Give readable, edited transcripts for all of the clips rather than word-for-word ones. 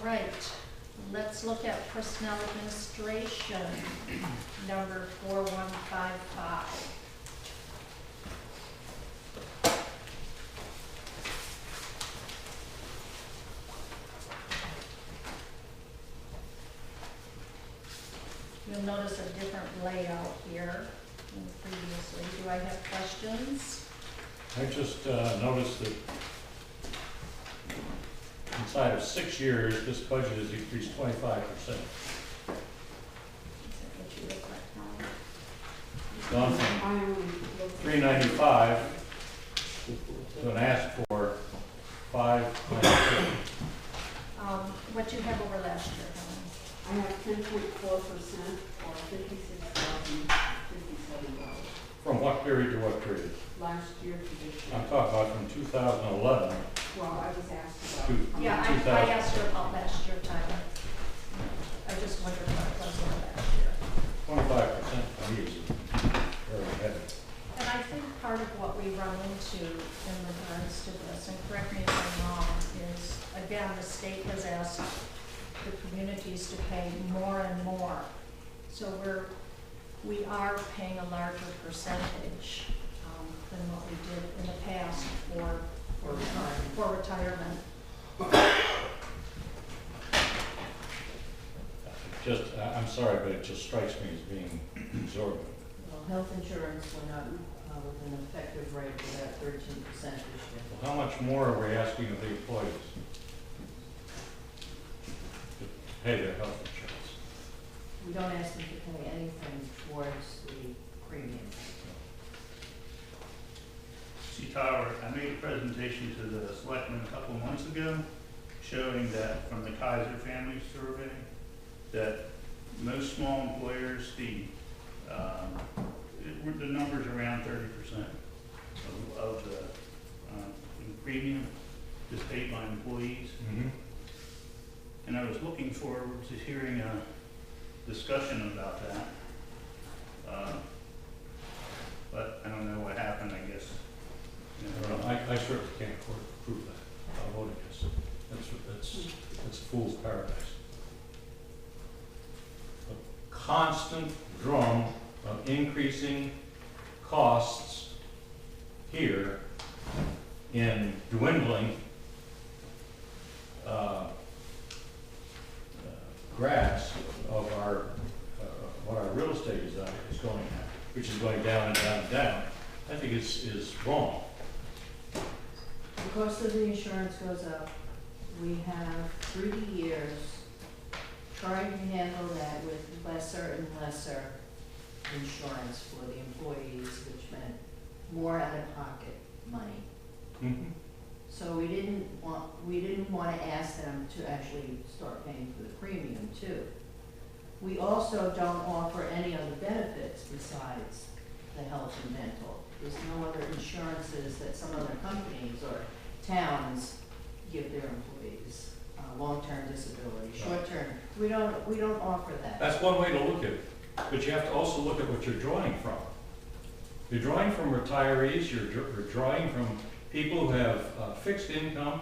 right, let's look at personnel administration, number 4155. You'll notice a different layout here than previously. Do I have questions? I just noticed that inside of 6 years, this budget has increased 25%. Is that what you look like now? It's gone from 395 to an ask for 592. What you have over last year, Helen? I have 10.4% or $56,057. From what period to what period? Last year to this year. I'm talking about from 2011 Well, I was asked about. to Yeah, I 2000. asked her about last year, Tyler. I just wondered what it was over last year. 25% for me is very heavy. And I think part of what we run into in regards to this, and correct me if I'm wrong, is, again, the state has asked the communities to pay more and more. So we are paying a larger percentage than what we did in the past for retirement. I'm sorry, but it just strikes me as being exorbitant. Well, health insurance went up with an effective rate of about 13% this year. Well, how much more are we asking of the employees to pay their health insurance? We don't ask them to pay anything towards the premium. See, Tyler, I made a presentation to the selectmen a couple of months ago showing that from the Kaiser Family Survey, that most small employers, the number's around 30% of the premium is paid by employees. Mm-hmm. And I was looking forward to hearing a discussion about that. But I don't know what happened, I guess. You know, I certainly can't prove that. I'll vote against it. That's fool's paradise. A constant drum of increasing costs here in dwindling graphs of our what our real estate is going at, which is going down and down and down. I think is wrong. The cost of the insurance goes up. We have, through the years, tried to handle that with lesser and lesser insurance for the employees, which meant more out-of-pocket money. Mm-hmm. So we didn't want to ask them to actually start paying for the premium too. We also don't offer any other benefits besides the health and dental. There's no other insurances that some other companies or towns give their employees. Long-term disability, short-term. We don't offer that. That's one way to look at it, but you have to also look at what you're drawing from. You're drawing from retirees. You're drawing from people who have fixed income.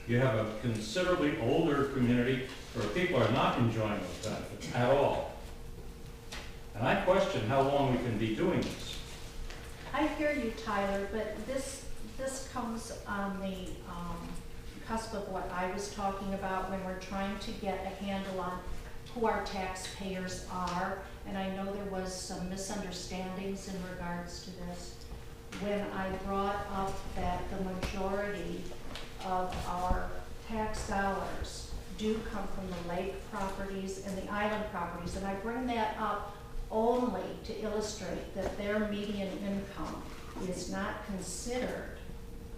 You have a considerably older community where people are not enjoying those benefits at all. And I question how long we can be doing this. I hear you, Tyler, but this comes on the cusp of what I was talking about when we're trying to get a handle on who our taxpayers are. And I know there was some misunderstandings in regards to this. When I brought up that the majority of our tax dollars do come from the lake properties and the island properties, and I bring that up only to illustrate that their median income is not considered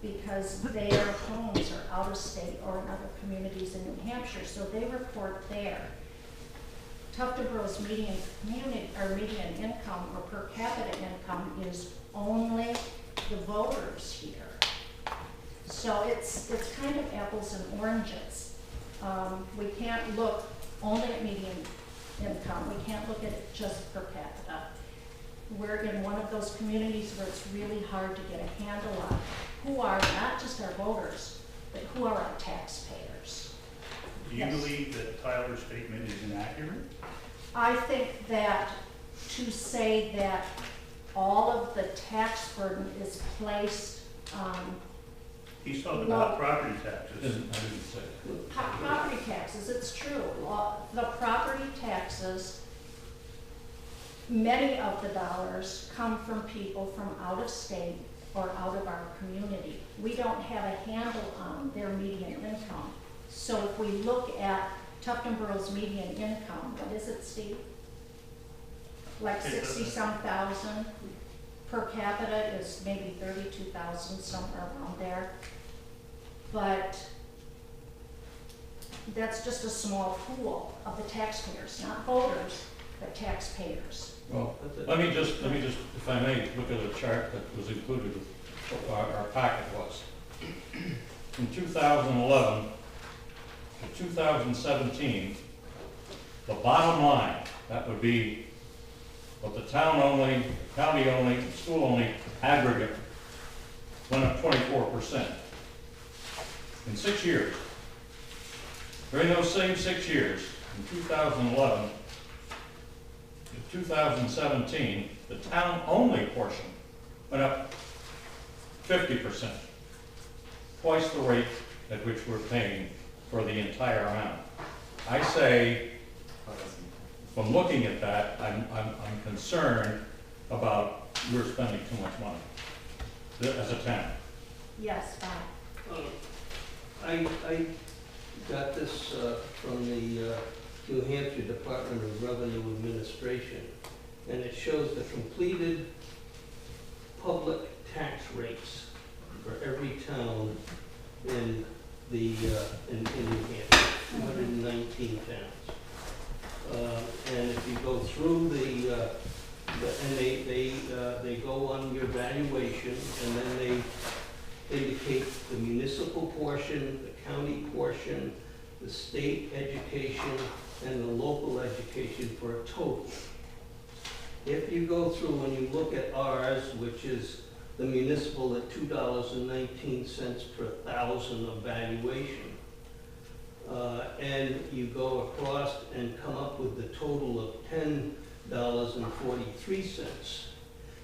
because their homes are out of state or in other communities in New Hampshire, so they report there. Tuftonboro's median income or per capita income is only the voters here. So it's kind of apples and oranges. We can't look only at median income. We can't look at it just per capita. We're in one of those communities where it's really hard to get a handle on who are not just our voters, but who are our taxpayers. Do you Yes. believe that Tyler's statement is inaccurate? I think that to say that all of the tax burden is placed on He's talking Well- about property I taxes. didn't say that. property taxes, it's true. The property taxes, many of the dollars come from people from out of state or out of our community. We don't have a handle on their median income. So if we look at Tuftonboro's median income, what is it, Steve? Like 60-some thousand. Per capita is maybe 32,000, somewhere around there. But that's just a small pool of the taxpayers, not voters, but taxpayers. Well, let me just, if I may, look at a chart that was included with what our packet was. From 2011 to 2017, the bottom line, that would be what the town only, county only, school only aggregate went up 24% in 6 years. During those same 6 years, in 2011 to 2017, the town only portion went up 50%, twice the rate at which we're paying for the entire amount. I say, from looking at that, I'm concerned about we're spending too much money as a town. Yes, Bob. I got this from the New Hampshire Department of Revenue Administration, and it shows the completed public tax rates for every town in the in New Hampshire, 219 towns. And if you go through and they go on your valuation, and then they indicate the municipal portion, the county portion, the state education, and the local education for a total. If you go through and you look at ours, which is the municipal at $2.19 per thousand of valuation, and you go across and come up with the total of $10.43,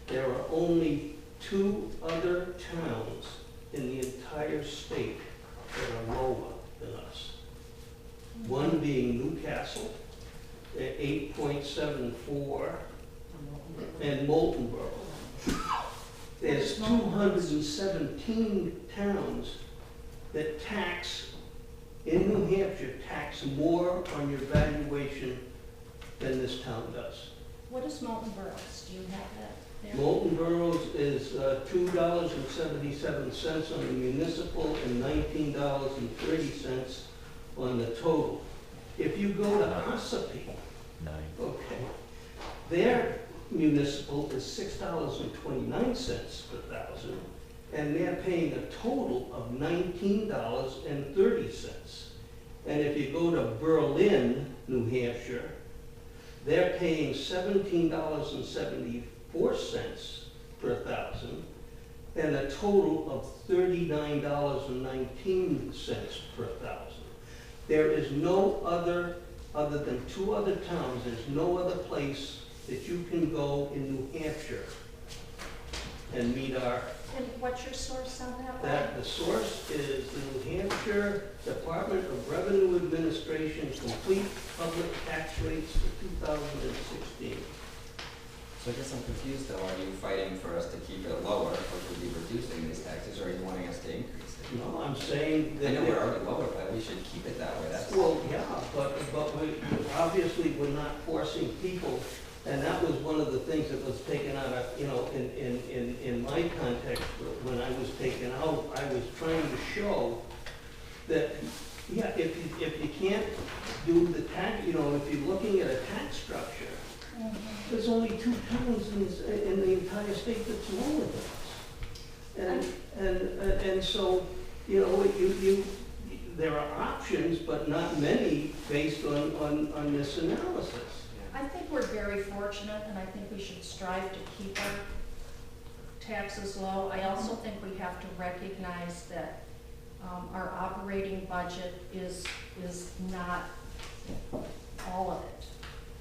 there are only 2 other towns in the entire state that are lower than us. One being Newcastle at 8.74, and Moultonboro. There's 217 towns that tax, in New Hampshire, tax more on your valuation than this town does. What is Moultonboro's? Do you have that there? Moultonboro's is $2.77 on the municipal and $19.30 on the total. If you go to Ossipee, okay, their municipal is $6.29 per thousand, and they're paying a total of $19.30. And if you go to Berlin, New Hampshire, they're paying $17.74 per thousand, and a total of $39.19 per thousand. There is no other than 2 other towns, there's no other place that you can go in New Hampshire and meet our, And what's your source on that? the source is the New Hampshire Department of Revenue Administration Complete Public Tax Rates for 2016. So I guess I'm confused though, are you fighting for us to keep it lower, which would be reducing these taxes, or are you wanting us to increase it? No, I'm saying that. I know we're already lower, but we should keep it that way, that's. Well, yeah, but we, obviously, we're not forcing people, and that was one of the things that was taken out of, in my context, when I was taken out, I was trying to show that, yeah, if you can't do the tax, if you're looking at a tax structure, there's only 2 towns in the entire state that's lower than us. And so, there are options, but not many based on this analysis. I think we're very fortunate, and I think we should strive to keep our taxes low. I also think we have to recognize that Our operating budget is not all of it.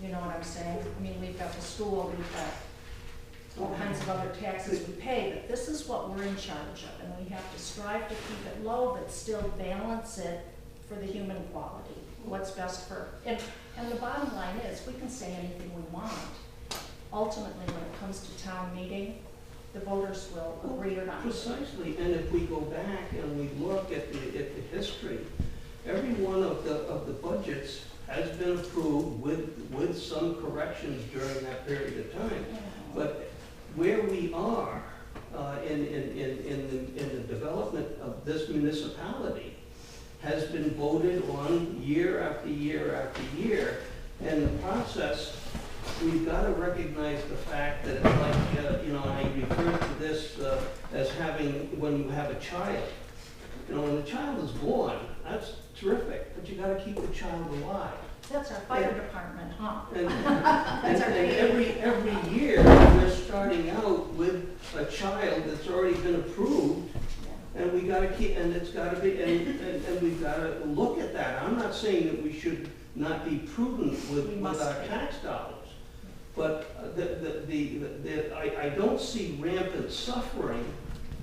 You know what I'm saying? I mean, we've got the school, we've got all kinds of other taxes we pay, but this is what we're in charge of, and we have to strive to keep it low, but still balance it for the human quality, what's best for, and the bottom line is, we can say anything we want. Ultimately, when it comes to town meeting, the voters will agree or not. Precisely, and if we go back and we look at the history, every one of the budgets has been approved with some corrections during that period of time. But where we are in the development of this municipality has been voted on year after year after year. And the process, we've got to recognize the fact that, like, you know, I refer to this as having, when you have a child. You know, when the child is born, that's terrific, but you got to keep the child alive. That's our fire department, huh? And, That's our every year, we're starting out with a child that's already been approved, and we gotta keep, and it's gotta be, and we've gotta look at that. I'm not saying that we should not be prudent with our tax dollars, but I don't see rampant suffering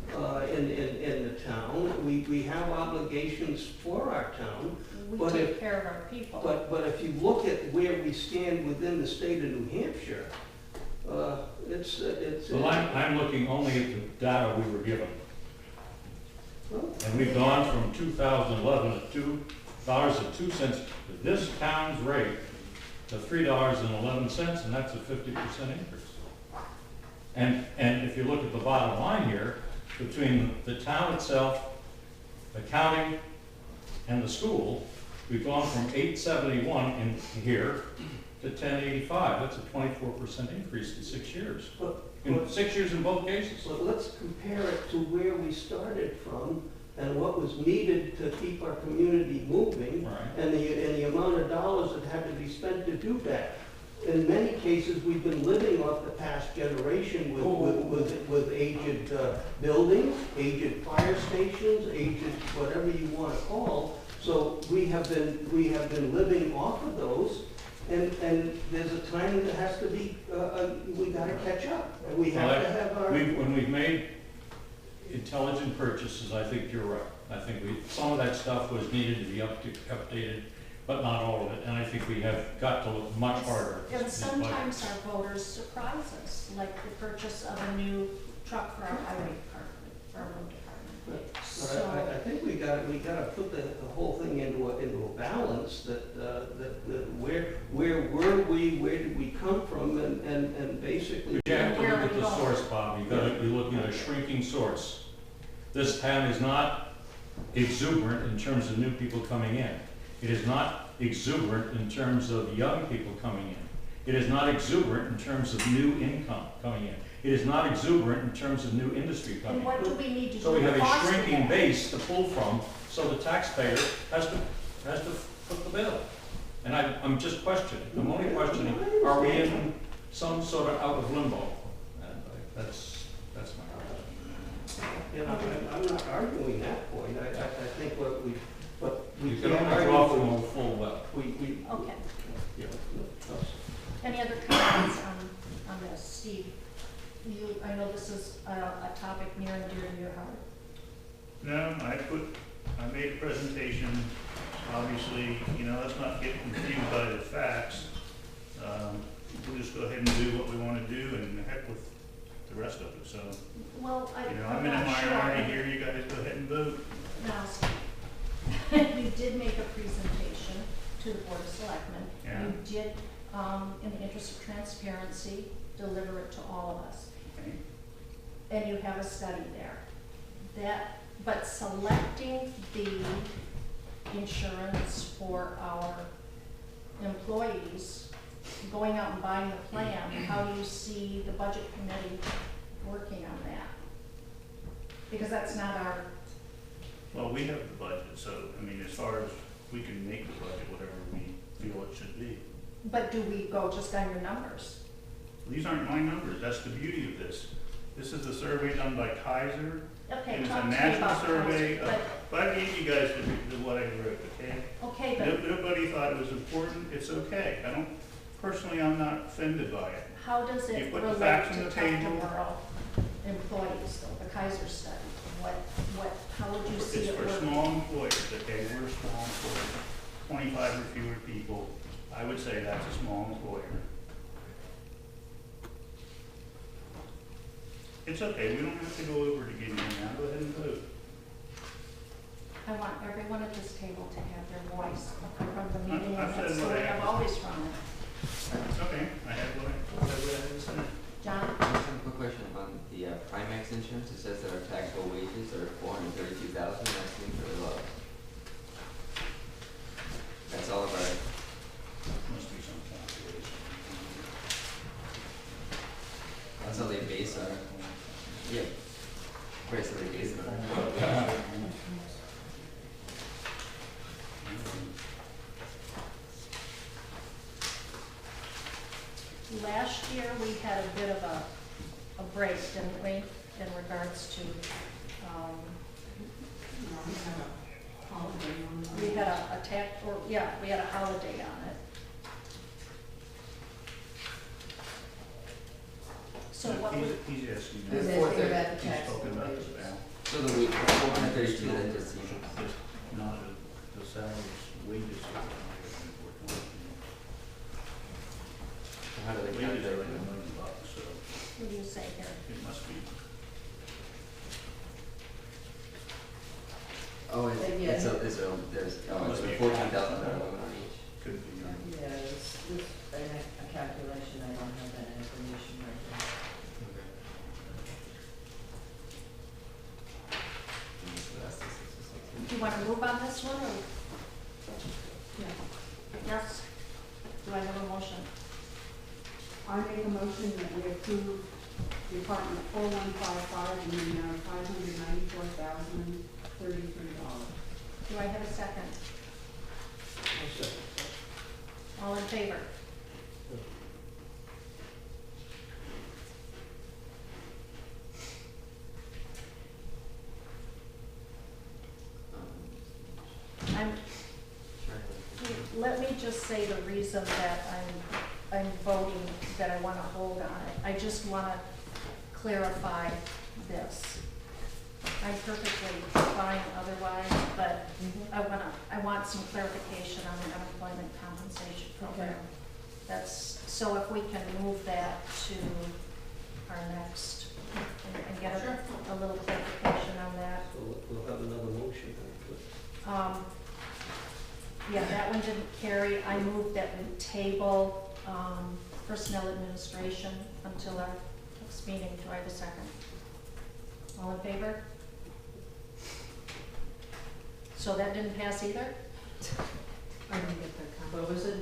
in the town. We have obligations for our town. We take care of our people. But if you look at where we stand within the state of New Hampshire, it's. Well, I'm looking only at the data we were given. And we've gone from 2011 at $2.02 to this town's rate to $3.11, and that's a 50% increase. And if you look at the bottom line here, between the town itself, the county, and the school, we've gone from 871 in here to 1085. That's a 24% increase in 6 years. In 6 years in both cases. But let's compare it to where we started from and what was needed to keep our community moving, Right. and the amount of dollars that had to be spent to do that. In many cases, we've been living off the past generation with aged buildings, aged fire stations, aged whatever you want to call. So we have been living off of those, and there's a time that has to be, we got to catch up, and we have to have our. When we've made intelligent purchases, I think you're right. I think some of that stuff was needed to be updated, but not all of it. And I think we have got to look much harder. And sometimes our voters surprise us, like the purchase of a new truck for our highway department, for our road department. But I think we gotta put the whole thing into a balance that where were we, where did we come from, and basically. But you have to look at the source, Bob. You're looking at a shrinking source. This town is not exuberant in terms of new people coming in. It is not exuberant in terms of young people coming in. It is not exuberant in terms of new income coming in. It is not exuberant in terms of new industry coming And in. what do we need to do? So we have to a foster shrinking that? base to pull from, so the taxpayer has to foot the bill. And I'm just questioning, I'm only questioning, are we in some sort of out of limbo? And that's my argument. You know, I'm not arguing that point. I think what we You can can't only argue draw for- from a full well. Okay. Yeah. Any other comments on this? Steve, I know this is a topic near and dear to your heart. No, I made a presentation. Obviously, you know, let's not get confused by the facts. We'll just go ahead and do what we want to do, and heck with the rest of it. So, Well, you know, I'm I'm in a not sure. minority here. You guys go ahead and vote. Now, Steve, you did make a presentation to the Board of Selectmen. Yeah. You did, in the interest of transparency, deliver it to all of us. Okay. And you have a study there. But selecting the insurance for our employees, going out and buying the plan, how do you see the budget committee working on that? Because that's not our, Well, we have the budget, so, I mean, as far as we can make the budget whatever we feel it should be. but do we go just on your numbers? These aren't my numbers. That's the beauty of this. This is a survey done by Kaiser. Okay, It was talk a to me national about survey, Kaiser, but I gave you guys what I wrote, okay? okay, but Nobody thought it was important, it's okay. Personally, I'm not offended by it. how does You it put the relate facts to on the table. Tuftonboro employees, though, the Kaiser study? How would you see It's it for working? small employers, okay, we're a small employer, 25 or fewer people, I would say that's a small employer. It's okay, we don't have to go over it again now, go ahead and vote. I want everyone at this table to have their voice. I run the meeting, I've and said that's the what I way have I've to always run it. Okay, I have what I had to say. John? I just have a quick question on the Primex insurance. It says that our taxable wages are $432,000, that seems really low. That's all of our, Must be some calculation. that's how they base our, yeah. Right, so they base it on. Last year, we had a bit of a break, didn't we, in regards to, No, we have a holiday on the. we had we had a holiday on it. So what would, He's asking. He's It's asking 430. about the He's taxable talking about wages. the balance. So the week, 432, that just seems, Just not the salaries, wages. how do they Wages are calculate like them? $1 million, so what do you say here? it must be. Oh, Yeah. there's, it's a $14,000 limit on each. Could be. Yeah, it's a calculation, I don't have that information right now. So that's the 66. Do you want to move on this one, or? Yeah. Yes? Do I have a motion? I make a motion that we approve Department 4155 in the amount of $594,033. Do I have a second? I'll second. All in favor? I'm, let me just say the reason that I'm voting that I want to hold on it. I just want to clarify this. I'm perfectly fine otherwise, but I want some clarification on the unemployment compensation program. Okay. That's, so if we can move that to our next, and get a little clarification on that. So we'll have another motion then. Yeah, that one didn't carry. I moved that we table personnel administration until our next meeting. Do I have a second? All in favor? So that didn't pass either? I didn't get that What was it?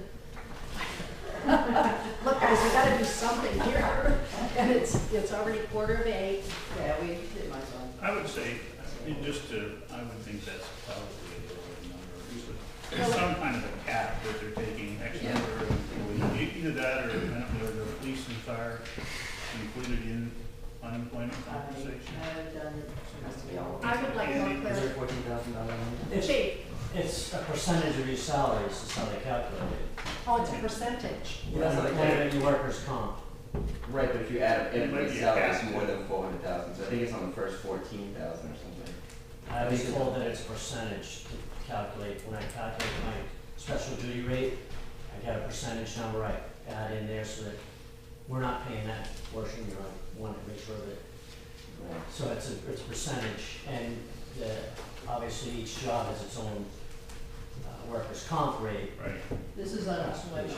Look, guys, we gotta do something here. And it's already 7:45. Yeah, we did my one. I would say, I would think that's probably a lower number. There's some kind of a cap that they're taking X number of employees. Either that or the police and fire included in unemployment compensation. I haven't done it. I would like more Is there a clarification. $14,000 limit? Chief, It's a percentage of your salary, is how they calculate it. oh, it's a percentage. You That's like unemployment, your workers' comp. Right, but if you add up It might everybody's be a salary, cap. it's more than 400,000, so I think it's on the first 14,000 or something. I was told that it's percentage to calculate, when I calculate my special duty rate, I got a percentage number I add in there so that we're not paying that portion, you know, I want to make sure that, Right. so it's a percentage, and obviously each job has its own workers' comp rate. Right. This is unemployment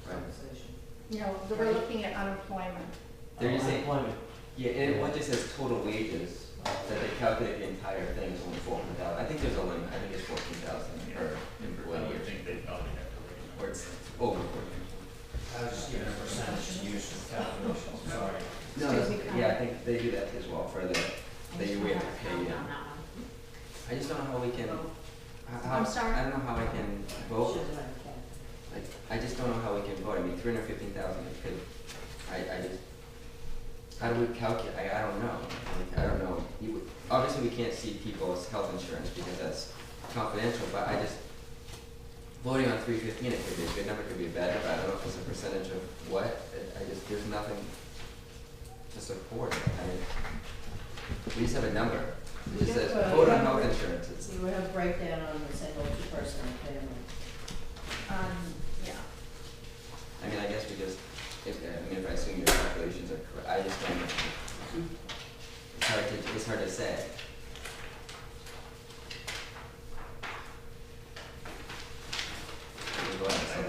Right. compensation. You know, we're looking at unemployment. They're just saying, Unemployment. yeah, and it just says total wages, that they calculate the entire thing is only 400,000. I think there's a limit, I think it's 14,000 per I employee, would think they probably have to raise it. or it's over 14. I was just giving a percentage used for calculations, sorry. No, yeah, I think they do that as well for the, that you have to pay in. I just don't know how we can, I'm sorry? I don't know how I can vote, Should have a cap. like, I just don't know how we can vote, I mean, 315,000, it could, I just, How do we calculate, I don't know. I don't know. Obviously, we can't see people's health insurance because that's confidential, but I just, voting on 315, it could be a good number, it could be a bad number. I don't know if it's a percentage of what. There's nothing to support it. We just have a number. It just says, vote on health insurance. You would have a breakdown on the single, two-person, and family. Yeah. I mean, I guess we just, if I assume your calculations are correct, I just don't know. It's hard to say.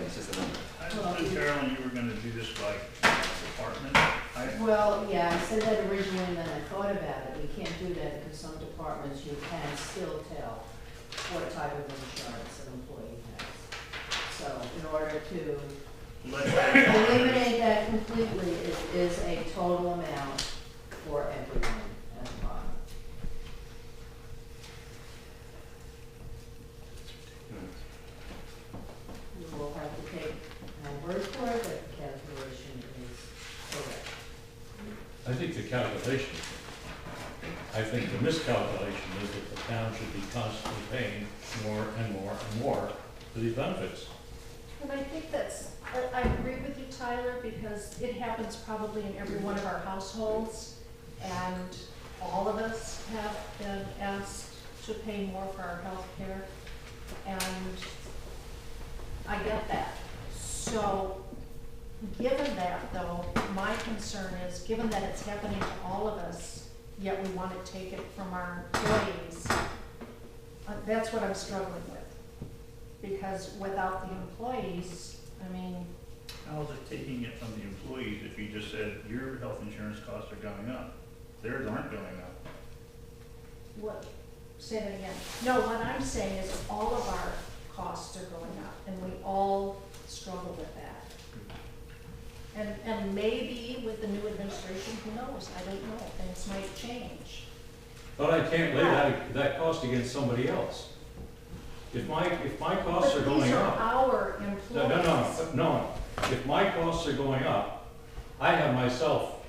It's just a number. I understood, Carolyn, you were gonna do this by department. Well, yeah, I said that originally, and then I thought about it. We can't do that because some departments you can still tell what type of insurance an employee has. So in order to eliminate that completely, it is a total amount for everyone at the bottom. You will have to take my word for it that the calculation is correct. I think the calculation, I think the miscalculation is that the town should be constantly paying more and more and more for these benefits. And I think I agree with you, Tyler, because it happens probably in every one of our households, and all of us have been asked to pay more for our health care, and I get that. So, given that though, my concern is, given that it's happening to all of us, yet we want to take it from our employees, that's what I'm struggling with. Because without the employees, I mean, How is it taking it from the employees if you just said your health insurance costs are going up? Theirs aren't going up. what, say that again. No, what I'm saying is all of our costs are going up, and we all struggle with that. And maybe with the new administration, who knows, I don't know, things might change. But I can't lay that cost against somebody else. If my costs are But going these are up. our employees. No. If my costs are going up, I have myself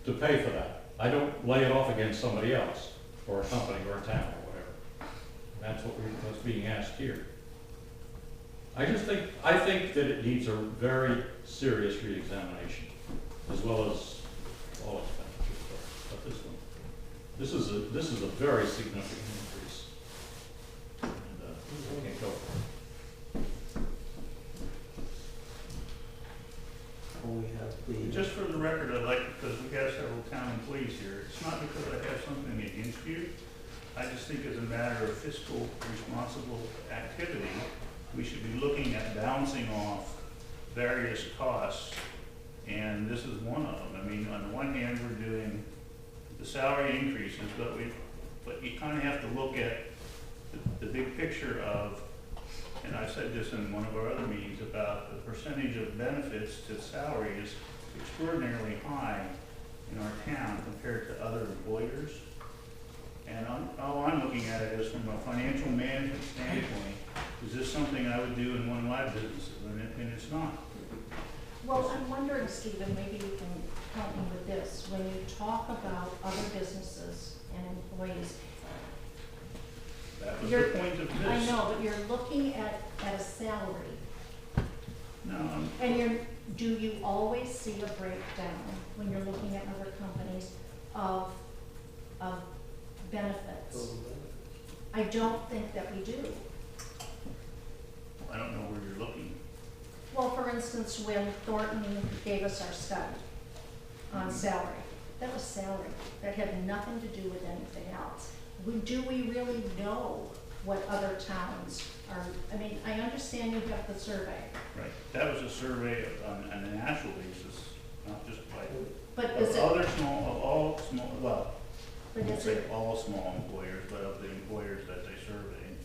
to pay for that. I don't lay it off against somebody else, or a company, or a town, or whatever. That's what's being asked here. I think that it needs a very serious reexamination, as well as all expenditures. But this is a very significant increase. And we can't go for it. We have the. Just for the record, I'd like, because we have several town employees here, it's not because I have something against you. I just think as a matter of fiscal responsible activity, we should be looking at balancing off various costs, and this is one of them. I mean, on the one hand, we're doing the salary increases, but you kind of have to look at the big picture of, and I've said this in one of our other meetings, about the percentage of benefits to salary is extraordinarily high in our town compared to other employers. And all I'm looking at it is from a financial management standpoint, is this something I would do in one of my businesses? And it's not. Well, I'm wondering, Stephen, maybe you can help me with this. When you talk about other businesses and employees, That was the point of this. I know, but you're looking at a salary. No, And do you always see a breakdown when you're looking at other companies of benefits? Total benefits. I don't think that we do. I don't know where you're looking. Well, for instance, when Thornton gave us our study on salary, that was salary. That had nothing to do with anything else. Do we really know what other towns are? I mean, I understand you have the survey. Right. That was a survey on a national basis, not just by, But of is it, other small, of all small, well, I but won't is say it, all small employers, but of the employers that they surveyed.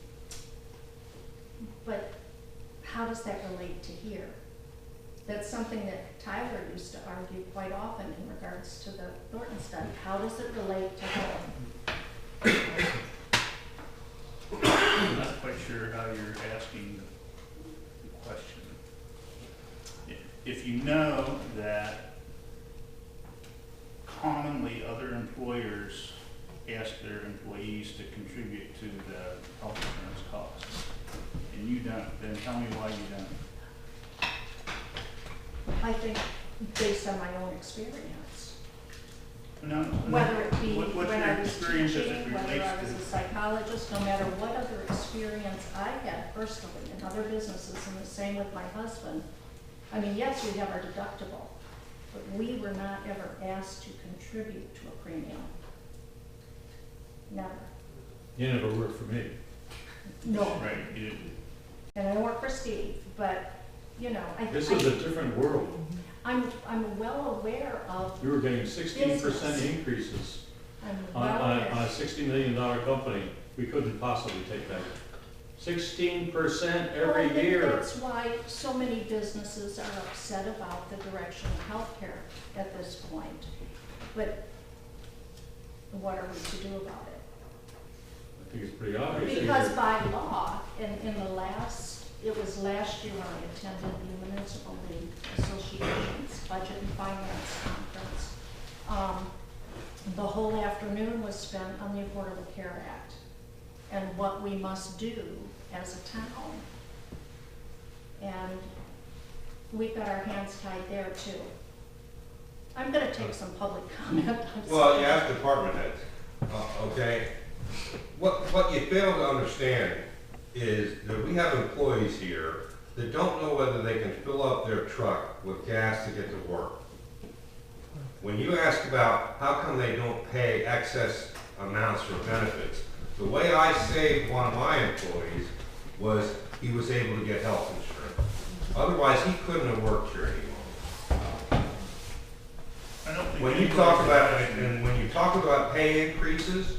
but how does that relate to here? That's something that Tyler used to argue quite often in regards to the Thornton study. How does it relate to home? I'm not quite sure how you're asking the question. If you know that frequently other employers ask their employees to contribute to the health insurance costs, and you don't, then tell me why you don't. I think based on my own experience, No, whether it be what's when your I was experience as it teaching, whether relates I was to- a psychologist, no matter what other experience I had personally in other businesses, and the same with my husband. I mean, yes, we have our deductible, but we were not ever asked to contribute to a premium. Never. You never worked for me. No. Right, you didn't. And I don't work for Steve, but, you know, This is a different world. I'm well aware of, You were getting 16% Business. increases I'm on well a aware. $60 million company. We couldn't possibly take that. 16% Well, I every think year. that's why so many businesses are upset about the direction of healthcare at this point. But what are we to do about it? I think it's pretty obvious. Because by law, in the last, it was last year when I attended the Municipal League Association's Budget and Finance Conference. The whole afternoon was spent on the Affordable Care Act and what we must do as a town. And we've got our hands tied there too. I'm gonna take some public comment. I'm Well, sorry. you ask department heads, okay? What you fail to understand is that we have employees here that don't know whether they can fill up their truck with gas to get to work. When you ask about how come they don't pay excess amounts for benefits, the way I saved one of my employees was he was able to get health insurance. Otherwise, he couldn't have worked here anymore. I don't think. When you talk about, and when you talk about pay increases,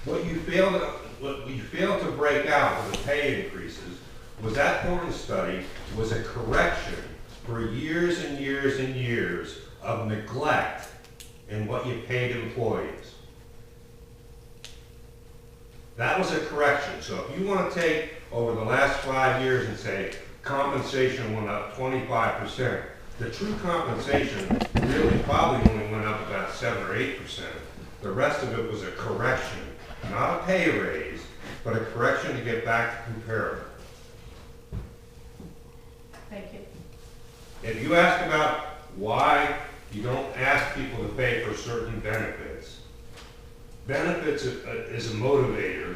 what you failed to break out with the pay increases was that Thornton study was a correction for years and years and years of neglect in what you paid employees. That was a correction. So if you want to take over the last 5 years and say compensation went up 25%, the true compensation really probably only went up about 7 or 8%. The rest of it was a correction, not a pay raise, but a correction to get back to comparable. Thank you. If you ask about why you don't ask people to pay for certain benefits, benefits is a motivator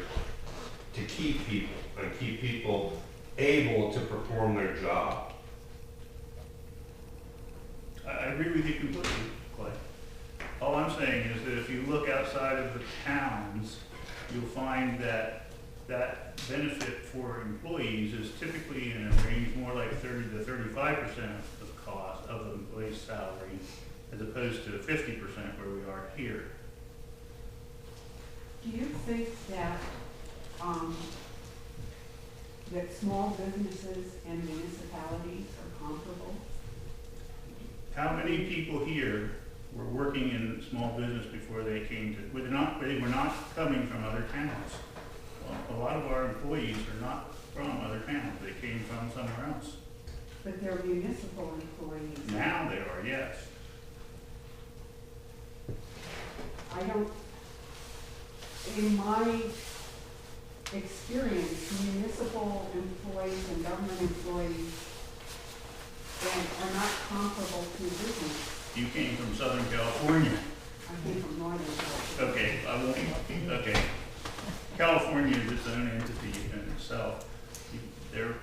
to keep people and keep people able to perform their job. I agree with you completely, Clay. All I'm saying is that if you look outside of the towns, you'll find that that benefit for employees is typically in a range more like 30 to 35% of the cost of the employee's salary, as opposed to 50% where we are here. Do you think that, that small businesses and municipalities are comparable? How many people here were working in small business before they came to, they were not coming from other towns? Well, a lot of our employees are not from other towns, they came from somewhere else. But they're municipal employees. Now they are, yes. I don't, in my experience, municipal employees and government employees are not comparable to business. You came from Southern California. I came from Northern California. Okay, I won't, okay. California is its own entity in itself. Your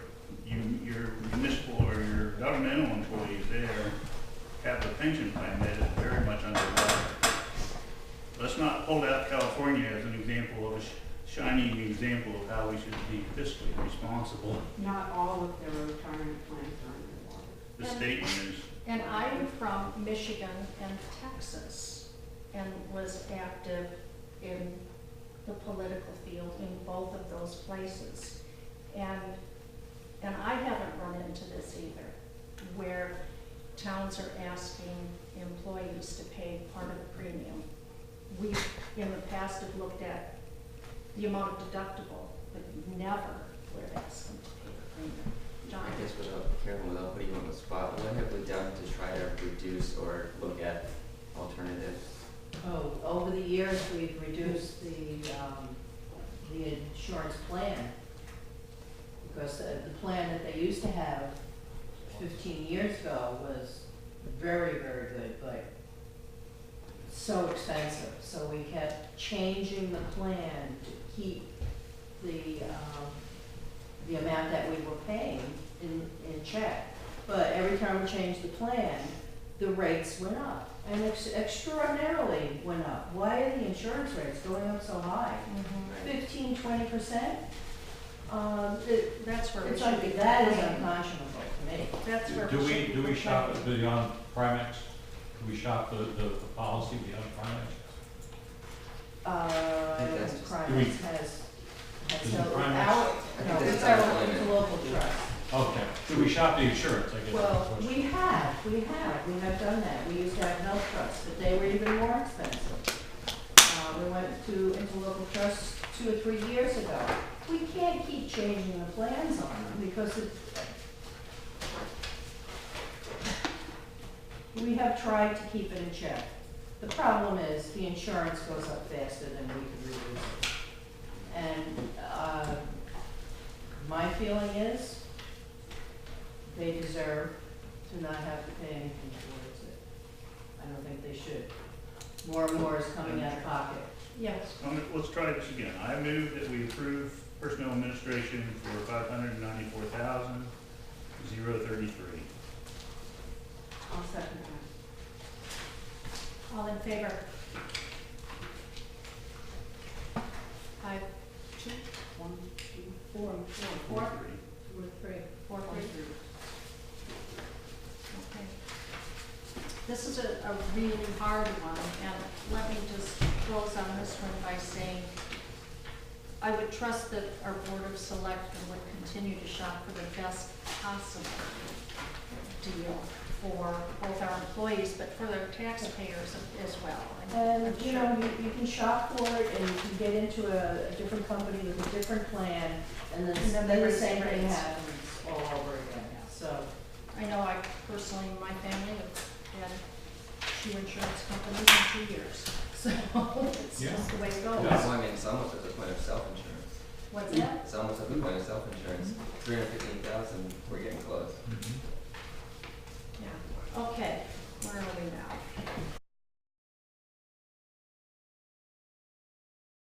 municipal or your governmental employees there have a pension plan that is very much underwater. Let's not hold out California as an example of a shining example of how we should be fiscally responsible. Not all of their retirement plans are underwater. The statement is, And I'm from Michigan and Texas and was active in the political field in both of those places. And I haven't run into this either, where towns are asking employees to pay part of the premium. We, in the past, have looked at the amount of deductible, but never would have asked them to pay the premium. John? I guess without putting you on the spot, what have we done to try to reduce or look at alternative over the years, we've reduced the insurance plan. Because the plan that they used to have 15 years ago was very, very good, but so expensive. So we kept changing the plan to keep the amount that we were paying in check. But every time we changed the plan, the rates went up, and extraordinarily went up. Why are the insurance rates going up so high? 15–20%? That's where we It's should be. like, that is complaining. unconscionable to me. That's where Do we should be. we shop it complaining. beyond Primex? Do we shop the policy beyond Primex? I think don't that's think just- Primex has Is it no, Primex? our, think no, that's it's our unemployment. local trust. Okay, do we shop the insurance, I guess? Well, we have done that. We used to have health trusts, but they were even more expensive. We went into local trusts 2 or 3 years ago. We can't keep changing the plans on them because we have tried to keep it in check. The problem is the insurance goes up faster than we can reduce it. And, my feeling is they deserve to not have to pay anything towards it. I don't think they should. More and more is coming out of pocket. Yes. Let's try this again. I move that we approve personnel administration for $594,033. I'll second that. All in favor? 5, 2, 1, 2, 4, 4. 4, 43. 2 or 3, 4, 3. Okay. This is a really hard one, and let me just close on this one by saying I would trust that our Board of Selectmen would continue to shop for the best possible deal for both our employees, but for their taxpayers as well. And, I'm you sure- know, you can shop for it and you can get into a different company with a different plan, and then And then the they same raise thing rates. happens all over again, so. I know I personally, in my family, have had 2 insurance companies in 2 years, so it's Yeah. just the way it Well, goes. I mean, it's almost at the point of self-insurance. What's that? It's almost at the point of self-insurance. 315,000, we're getting close. Mhm. Yeah, okay, where are we now?